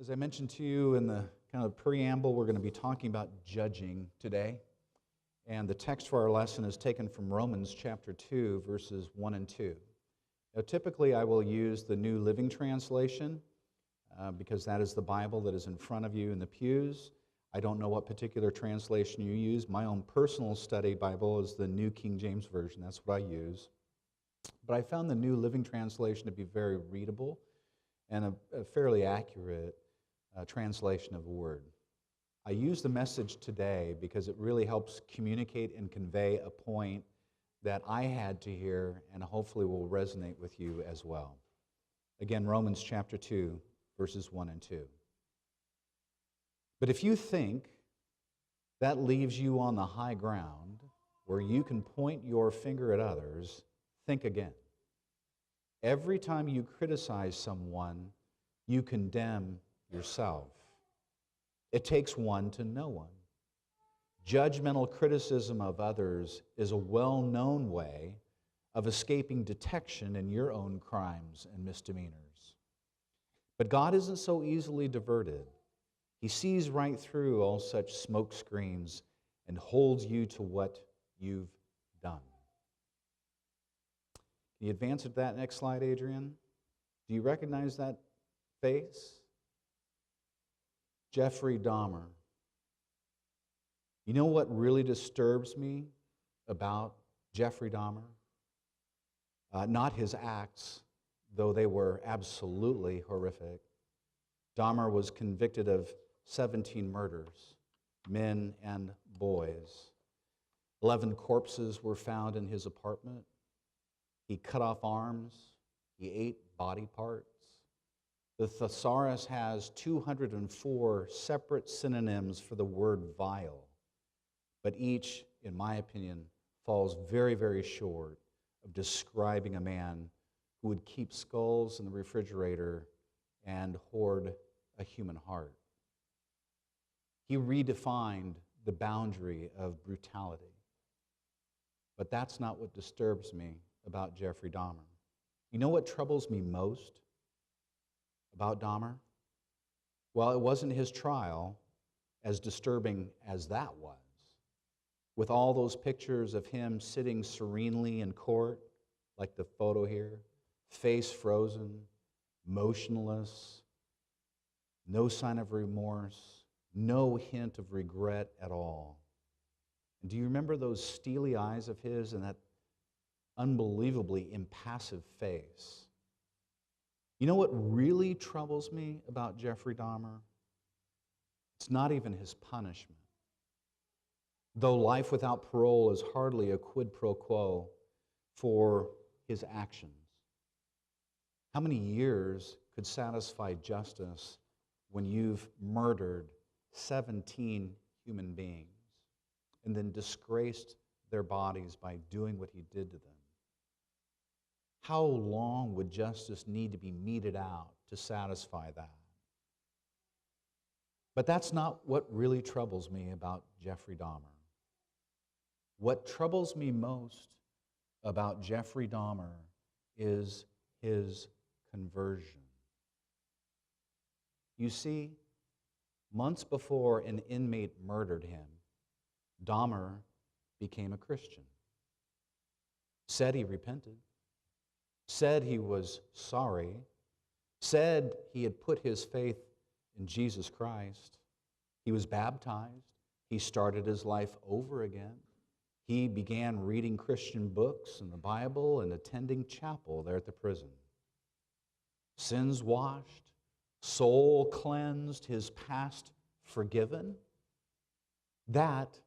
As I mentioned to you in the kind of preamble, we're going to be talking about judging today. And the text for our lesson is taken from Romans chapter 2, verses 1 and 2. Now, typically, I will use the New Living Translation because that is the Bible that is in front of you in the pews. I don't know what particular translation you use. My own personal study Bible is the New King James Version. That's what I use. But I found the New Living Translation to be very readable and a fairly accurate translation of a word. I use the message today because it really helps communicate and convey a point that I had to hear and hopefully will resonate with you as well. Again, Romans chapter 2, verses 1 and 2. But if you think that leaves you on the high ground where you can point your finger at others, think again. Every time you criticize someone, you condemn yourself. It takes one to know one. Judgmental criticism of others is a well-known way of escaping detection in your own crimes and misdemeanors. But God isn't so easily diverted. He sees right through all such smoke screens and holds you to what you've done. Can you advance to that next slide, Adrian? Do you recognize that face? Jeffrey Dahmer. You know what really disturbs me about Jeffrey Dahmer? Not his acts, though they were absolutely horrific. Dahmer was convicted of 17 murders, men and boys. 11 corpses were found in his apartment. He cut off arms. He ate body parts. The thesaurus has 204 separate synonyms for the word vile, but each, in my opinion, falls very, very short of describing a man who would keep skulls in the refrigerator and hoard a human heart. He redefined the boundary of brutality. But that's not what disturbs me about Jeffrey Dahmer. You know what troubles me most about Dahmer? Well, it wasn't his trial, as disturbing as that was, with all those pictures of him sitting serenely in court, like the photo here, face frozen, motionless, no sign of remorse, no hint of regret at all. And do you remember those steely eyes of his and that unbelievably impassive face? You know what really troubles me about Jeffrey Dahmer? It's not even his punishment. Though life without parole is hardly a quid pro quo for his actions. How many years could satisfy justice when you've murdered 17 human beings and then disgraced their bodies by doing what he did to them? How long would justice need to be meted out to satisfy that? But that's not what really troubles me about Jeffrey Dahmer. What troubles me most about Jeffrey Dahmer is his conversion. You see, months before an inmate murdered him, Dahmer became a Christian. Said he repented. Said he was sorry. Said he had put his faith in Jesus Christ. He was baptized. He started his life over again. He began reading Christian books and the Bible and attending chapel there at the prison. Sins washed, soul cleansed, his past forgiven. That,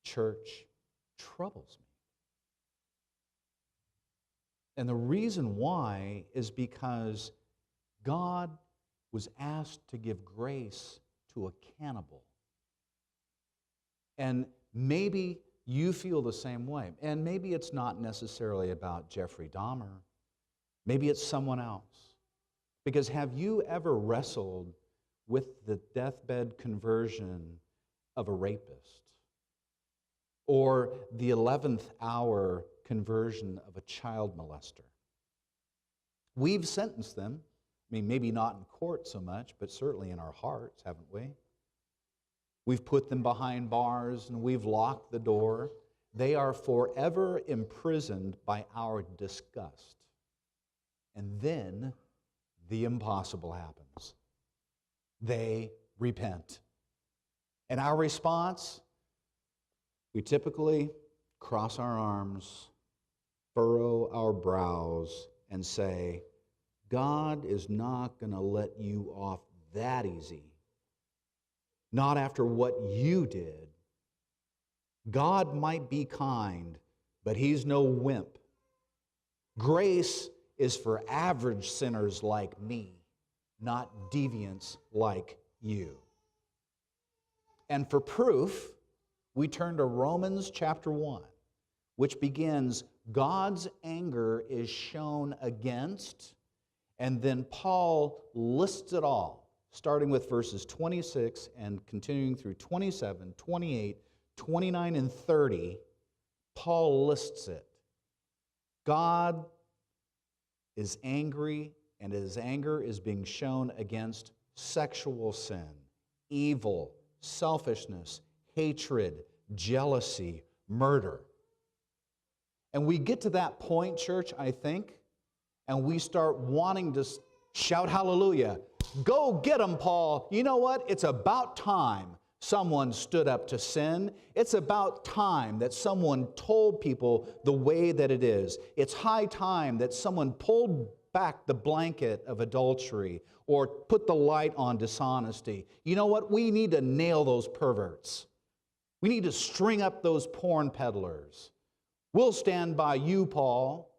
church, troubles me. And the reason why is because God was asked to give grace to a cannibal. And maybe you feel the same way. And maybe it's not necessarily about Jeffrey Dahmer. Maybe it's someone else. Because have you ever wrestled with the deathbed conversion of a rapist? Or the 11th hour conversion of a child molester? We've sentenced them. mean, maybe not in court so much, but certainly in our hearts, haven't we? We've put them behind bars and we've locked the door. They are forever imprisoned by our disgust. And then the impossible happens. They repent. And our response, we typically cross our arms, furrow our brows, and say, God is not going to let you off that easy. Not after what you did. God might be kind, but He's no wimp. Grace is for average sinners like me, not deviants like you. And for proof, we turn to Romans chapter 1, which begins, God's anger is shown against, and then Paul lists it all, starting with verses 26 and continuing through 27, 28, 29, and 30. Paul lists it. God is angry, and His anger is being shown against sexual sin, evil, selfishness, hatred, jealousy, murder. And we get to that point, church, I think, and we start wanting to shout hallelujah. Go get them, Paul. You know what? It's about time someone stood up to sin. It's about time that someone told people the way that it is. It's high time that someone pulled back the blanket of adultery or put the light on dishonesty. You know what? We need to nail those perverts. We need to string up those porn peddlers. We'll stand by you, Paul.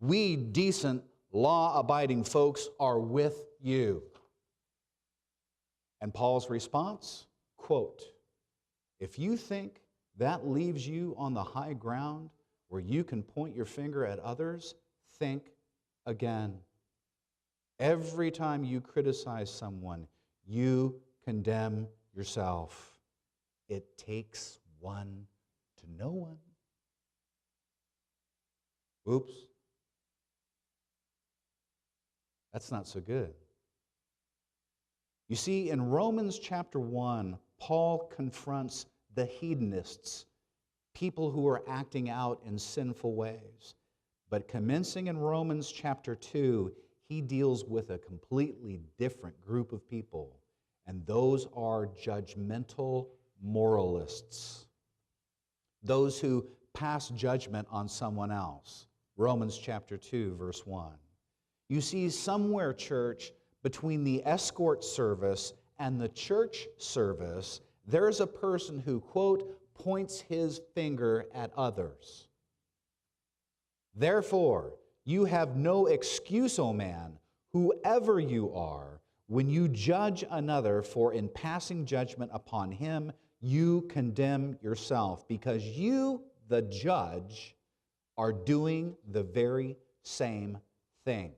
We decent, law-abiding folks are with you. And Paul's response, quote, if you think that leaves you on the high ground where you can point your finger at others, think again. Every time you criticize someone, you condemn yourself. It takes one to know one. Oops. That's not so good. You see, in Romans chapter 1, Paul confronts the hedonists, people who are acting out in sinful ways. But commencing in Romans chapter 2, he deals with a completely different group of people, and those are judgmental moralists. Those who pass judgment on someone else. Romans chapter 2, verse 1. You see, somewhere, church, between the escort service and the church service, there's a person who, quote, points his finger at others. Therefore, you have no excuse, O man, whoever you are, when you judge another, for in passing judgment upon him, you condemn yourself, because you, the judge, are doing the very same things.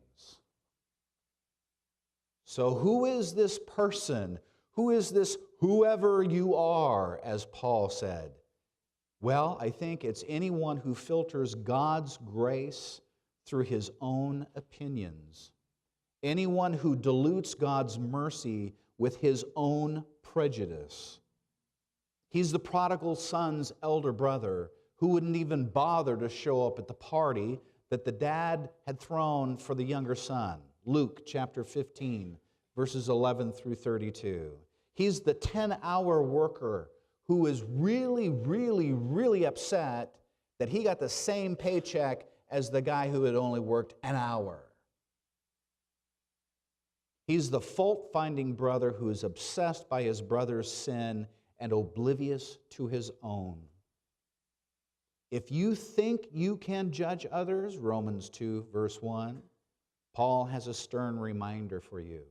So who is this person? Who is this whoever you are, as Paul said? Well, I think it's anyone who filters God's grace through his own opinions. Anyone who dilutes God's mercy with his own prejudice. He's the prodigal son's elder brother who wouldn't even bother to show up at the party that the dad had thrown for the younger son. Luke chapter 15, verses 11 through 32. He's the 10-hour worker who is really, really, really upset that he got the same paycheck as the guy who had only worked an hour. He's the fault-finding brother who is obsessed by his brother's sin and oblivious to his own. If you think you can judge others, Romans 2, verse 1, Paul has a stern reminder for you.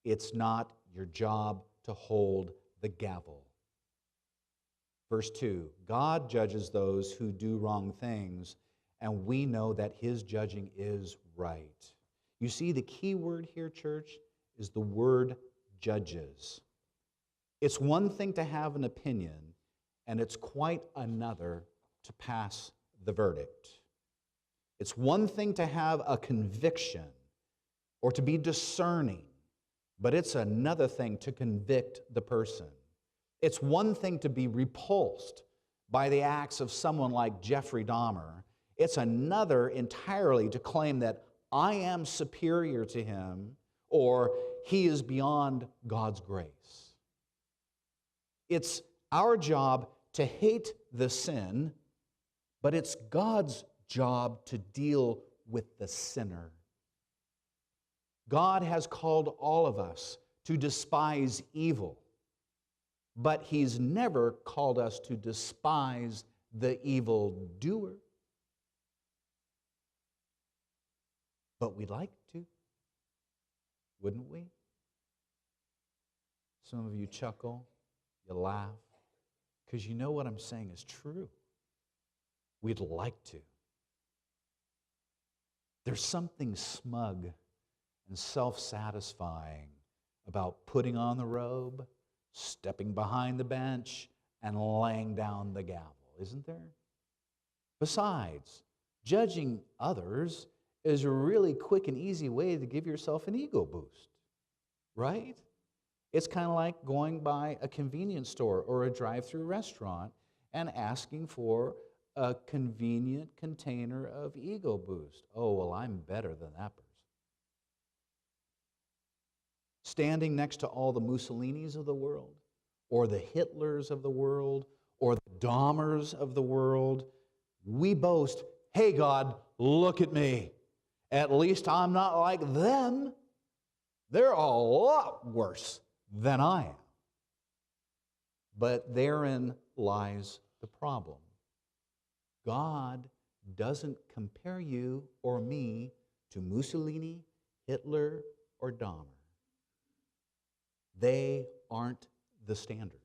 It's not your job to hold the gavel. Verse 2, God judges those who do wrong things, and we know that His judging is right. You see, the key word here, church, is the word judges. It's one thing to have an opinion, and it's quite another to pass the verdict. It's one thing to have a conviction, or to be discerning, but it's another thing to convict the person. It's one thing to be repulsed by the acts of someone like Jeffrey Dahmer. It's another entirely to claim that I am superior to him or he is beyond God's grace. It's our job to hate the sin, but it's God's job to deal with the sinner. God has called all of us to despise evil, but He's never called us to despise the evildoer. But we'd like to, wouldn't we? Some of you chuckle, you laugh, because you know what I'm saying is true. We'd like to. There's something smug and self-satisfying about putting on the robe, stepping behind the bench, and laying down the gavel, isn't there? Besides, judging others is a really quick and easy way to give yourself an ego boost, right? It's kind of like going by a convenience store or a drive-through restaurant and asking for a convenient container of ego boost. Oh, well, I'm better than that person. Standing next to all the Mussolinis of the world, or the Hitlers of the world, or the Dahmers of the world, we boast, hey, God, look at me. At least I'm not like them. They're a lot worse than I am. But therein lies the problem. God doesn't compare you or me to Mussolini, Hitler, or Dahmer. They aren't the standard.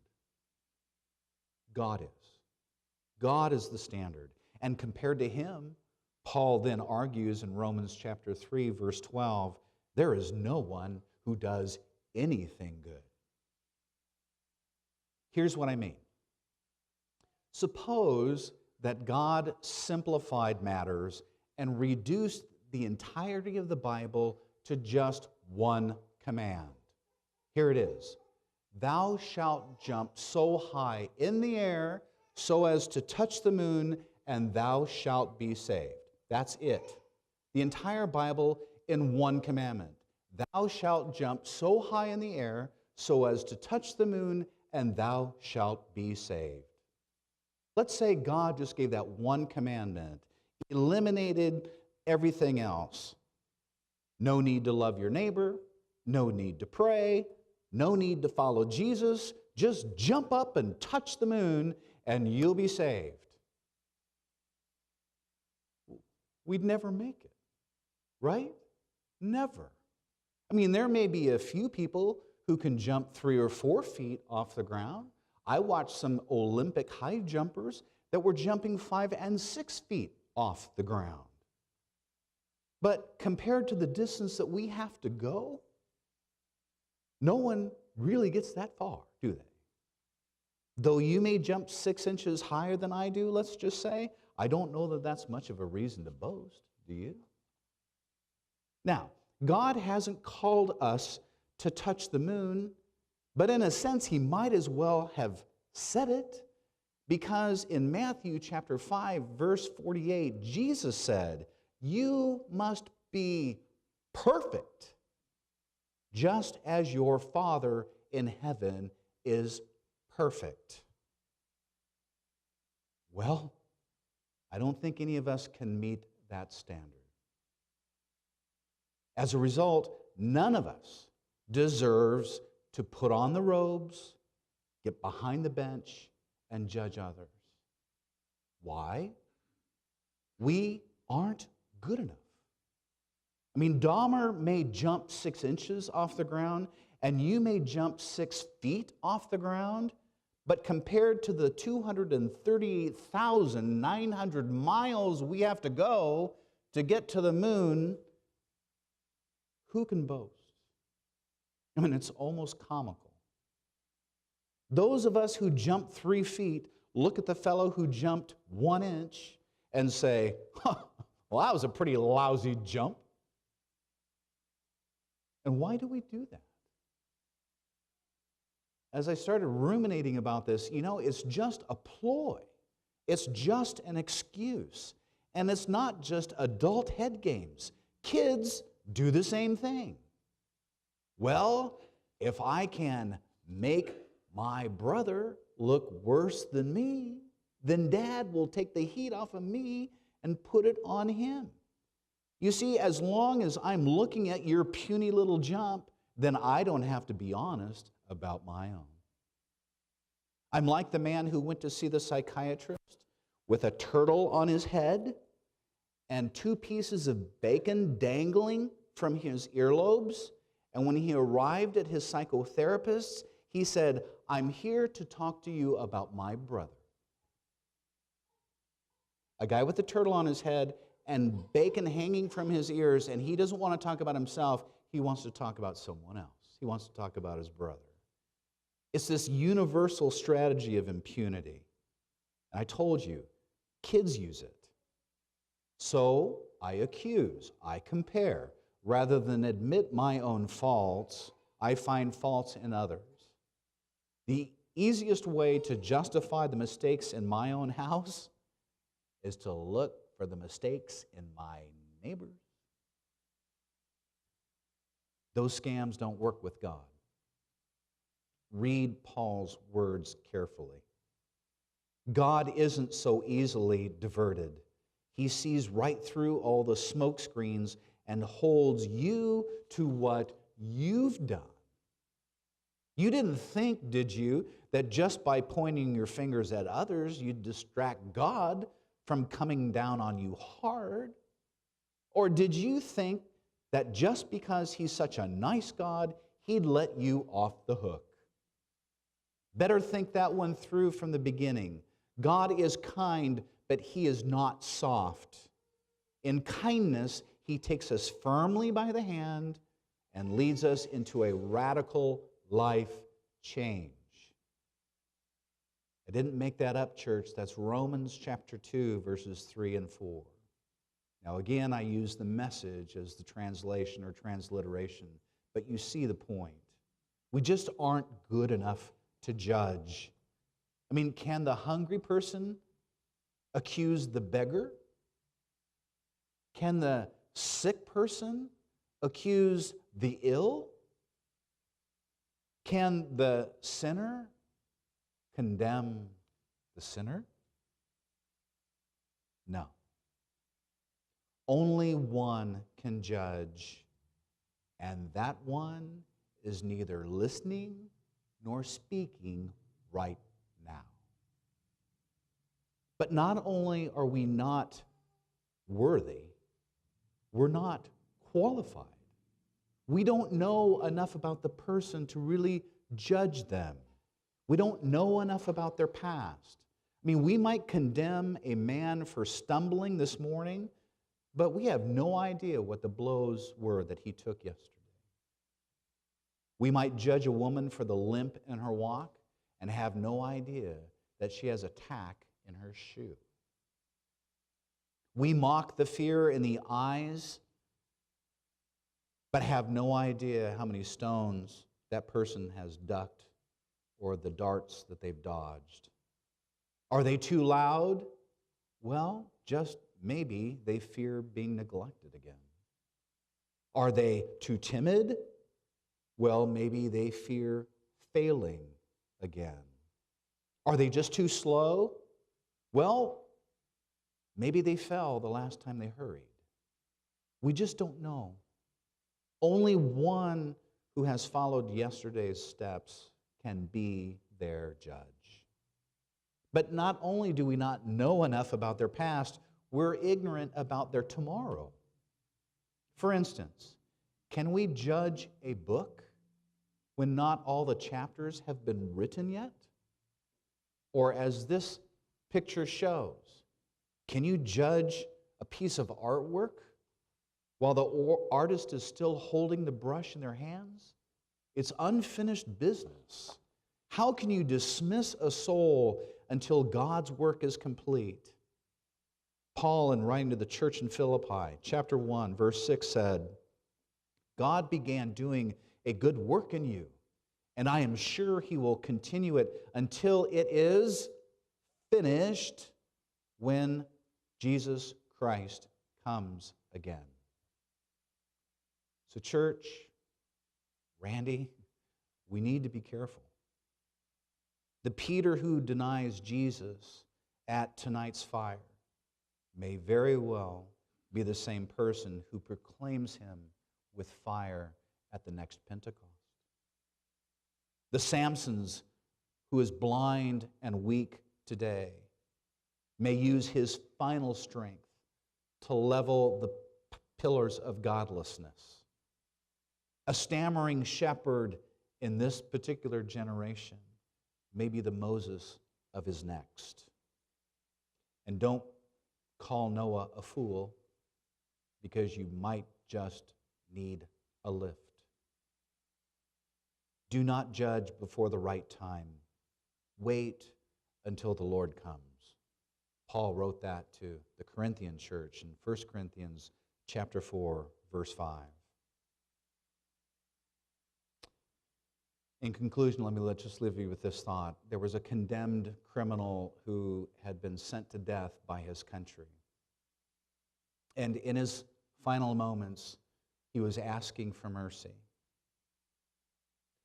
God is. God is the standard. And compared to him, Paul then argues in Romans chapter 3, verse 12, there is no one who does anything good. Here's what I mean. Suppose that God simplified matters and reduced the entirety of the Bible to just one command. Here it is. Thou shalt jump so high in the air so as to touch the moon, and thou shalt be saved. That's it. The entire Bible in one commandment. Thou shalt jump so high in the air so as to touch the moon, and thou shalt be saved. Let's say God just gave that one commandment, eliminated everything else. No need to love your neighbor, no need to pray, no need to follow Jesus. Just jump up and touch the moon, and you'll be saved. We'd never make it, right? Never. I mean, there may be a few people who can jump 3 or 4 feet off the ground. I watched some Olympic high jumpers that were jumping 5 and 6 feet off the ground. But compared to the distance that we have to go, no one really gets that far, do they? Though you may jump 6 inches higher than I do, let's just say, I don't know that that's much of a reason to boast, do you? Now, God hasn't called us to touch the moon, but in a sense, He might as well have said it, because in Matthew chapter 5, verse 48, Jesus said, you must be perfect, just as your Father in heaven is perfect. Well, I don't think any of us can meet that standard. As a result, none of us deserves to put on the robes, get behind the bench, and judge others. Why? We aren't good enough. I mean, Dahmer may jump 6 inches off the ground, and you may jump 6 feet off the ground, but compared to the 238,900 miles we have to go to get to the moon, who can boast? I mean, it's almost comical. Those of us who jump 3 feet look at the fellow who jumped 1 inch and say, well, that was a pretty lousy jump. And why do we do that? As I started ruminating about this, it's just a ploy. It's just an excuse. And it's not just adult head games. Kids do the same thing. Well, if I can make my brother look worse than me, then Dad will take the heat off of me and put it on him. You see, as long as I'm looking at your puny little jump, then I don't have to be honest about my own. I'm like the man who went to see the psychiatrist with a turtle on his head and 2 pieces of bacon dangling from his earlobes. And when he arrived at his psychotherapist, he said, "I'm here to talk to you about my brother." A guy with a turtle on his head and bacon hanging from his ears, and he doesn't want to talk about himself. He wants to talk about someone else. He wants to talk about his brother. It's this universal strategy of impunity. And I told you, kids use it. So I accuse, I compare. Rather than admit my own faults, I find faults in others. The easiest way to justify the mistakes in my own house is to look for the mistakes in my neighbors. Those scams don't work with God. Read Paul's words carefully. God isn't so easily diverted. He sees right through all the smoke screens and holds you to what you've done. You didn't think, did you, that just by pointing your fingers at others, you'd distract God from coming down on you hard? Or did you think that just because He's such a nice God, He'd let you off the hook? Better think that one through from the beginning. God is kind, but He is not soft. In kindness, He takes us firmly by the hand and leads us into a radical life change. I didn't make that up, church. That's Romans chapter 2, verses 3 and 4. Now again, I use the Message as the translation or transliteration, but you see the point. We just aren't good enough to judge. I mean, can the hungry person accuse the beggar? Can the sick person accuse the ill? Can the sinner condemn the sinner? No. Only one can judge, and that one is neither listening nor speaking right now. But not only are we not worthy, we're not qualified. We don't know enough about the person to really judge them. We don't know enough about their past. I mean, we might condemn a man for stumbling this morning, but we have no idea what the blows were that he took yesterday. We might judge a woman for the limp in her walk and have no idea that she has a tack in her shoe. We mock the fear in the eyes, but have no idea how many stones that person has ducked or the darts that they've dodged. Are they too loud? Well, just maybe they fear being neglected again. Are they too timid? Well, maybe they fear failing again. Are they just too slow? Well, maybe they fell the last time they hurried. We just don't know. Only one who has followed yesterday's steps can be their judge. But not only do we not know enough about their past, we're ignorant about their tomorrow. For instance, can we judge a book when not all the chapters have been written yet? Or as this picture shows, can you judge a piece of artwork while the artist is still holding the brush in their hands? It's unfinished business. How can you dismiss a soul until God's work is complete? Paul, in writing to the church in Philippi, chapter 1, verse 6 said, God began doing a good work in you, and I am sure He will continue it until it is finished when Jesus Christ comes again. So, church, Randy, we need to be careful. The Peter who denies Jesus at tonight's fire may very well be the same person who proclaims Him with fire at the next Pentecost. The Samsons who is blind and weak today may use his final strength to level the pillars of godlessness. A stammering shepherd in this particular generation may be the Moses of his next. And don't call Noah a fool, because you might just need a lift. Do not judge before the right time. Wait until the Lord comes. Paul wrote that to the Corinthian church in 1 Corinthians chapter 4, verse 5. In conclusion, let me just leave you with this thought. There was a condemned criminal who had been sent to death by his country. And in his final moments, he was asking for mercy.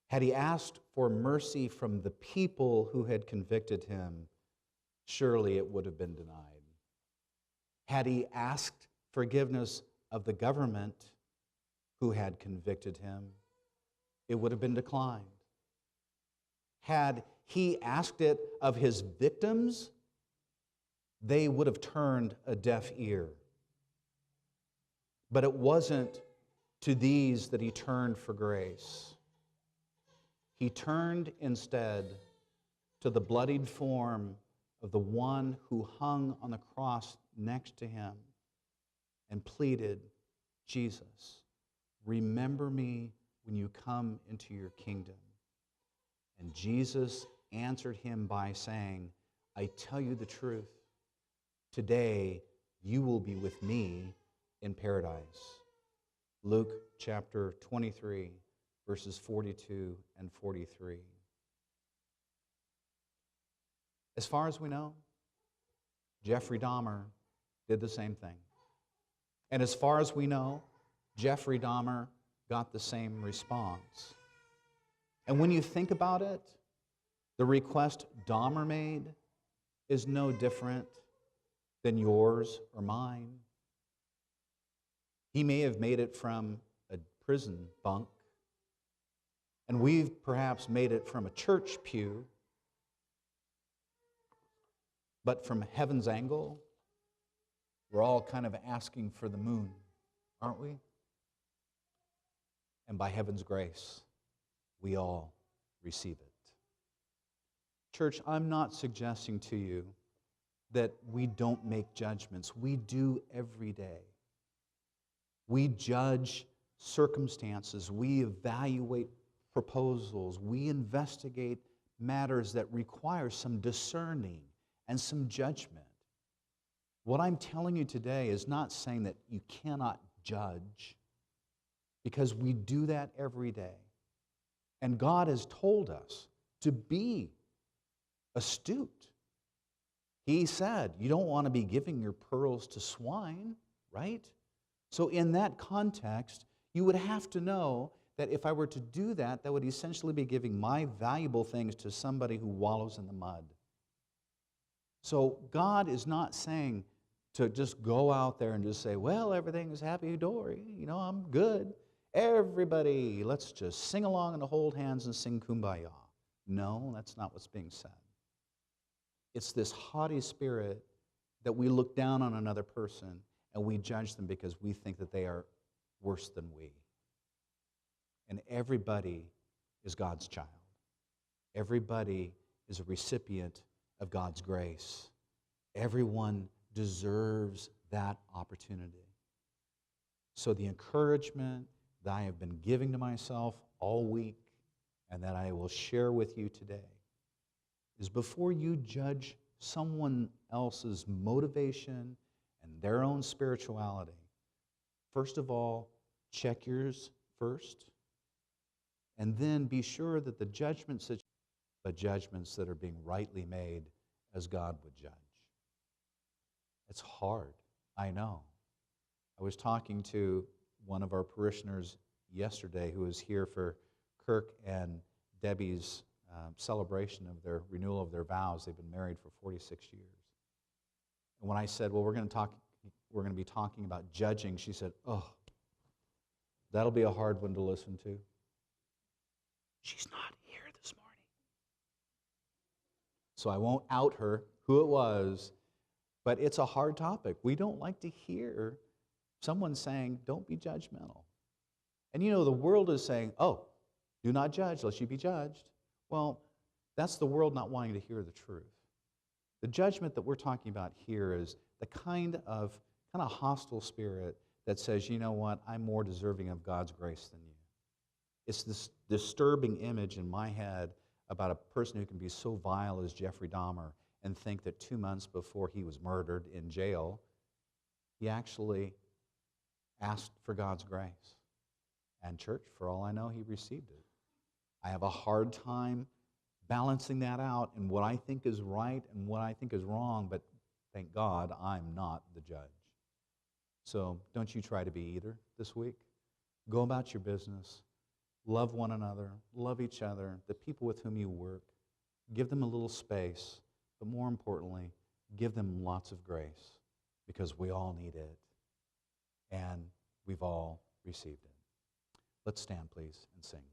Had he asked for mercy from the people who had convicted him, surely it would have been denied. Had he asked forgiveness of the government who had convicted him, it would have been declined. Had he asked it of his victims, they would have turned a deaf ear. But it wasn't to these that he turned for grace. He turned instead to the bloodied form of the one who hung on the cross next to him and pleaded, Jesus, remember me when you come into your kingdom. And Jesus answered him by saying, I tell you the truth, today you will be with me in paradise. Luke chapter 23, verses 42 and 43. As far as we know, Jeffrey Dahmer did the same thing. And as far as we know, Jeffrey Dahmer got the same response. And when you think about it, the request Dahmer made is no different than yours or mine. He may have made it from a prison bunk, and we've perhaps made it from a church pew, but from heaven's angle, we're all kind of asking for the moon, aren't we? And by heaven's grace, we all receive it. Church, I'm not suggesting to you that we don't make judgments. We do every day. We judge circumstances. We evaluate proposals. We investigate matters that require some discerning and some judgment. What I'm telling you today is not saying that you cannot judge, because we do that every day. And God has told us to be astute. He said, you don't want to be giving your pearls to swine, right? So in that context, you would have to know that if I were to do that, that would essentially be giving my valuable things to somebody who wallows in the mud. So God is not saying to just go out there and just say, well, everything is happy-dory, I'm good. Everybody, let's just sing along and hold hands and sing Kumbaya. No, that's not what's being said. It's this haughty spirit that we look down on another person and we judge them because we think that they are worse than we. And everybody is God's child. Everybody is a recipient of God's grace. Everyone deserves that opportunity. So the encouragement that I have been giving to myself all week and that I will share with you today is, before you judge someone else's motivation and their own spirituality, first of all, check yours first, and then be sure that the judgments that are being rightly made as God would judge. It's hard, I know. I was talking to one of our parishioners yesterday who was here for Kirk and Debbie's celebration of their renewal of their vows. They've been married for 46 years. And when I said, well, we're going to be talking about judging, she said, oh, that'll be a hard one to listen to. She's not here this morning. So I won't out her who it was, but it's a hard topic. We don't like to hear someone saying, don't be judgmental. And you know, the world is saying, oh, do not judge lest you be judged. Well, that's the world not wanting to hear the truth. The judgment that we're talking about here is the kind of hostile spirit that says, you know what, I'm more deserving of God's grace than you. It's this disturbing image in my head about a person who can be so vile as Jeffrey Dahmer and think that 2 months before he was murdered in jail, he actually asked for God's grace. And church, for all I know, he received it. I have a hard time balancing that out in what I think is right and what I think is wrong, but thank God I'm not the judge. So don't you try to be either this week. Go about your business. Love one another. Love each other. The people with whom you work. Give them a little space. But more importantly, give them lots of grace because we all need it. And we've all received it. Let's stand, please, and sing.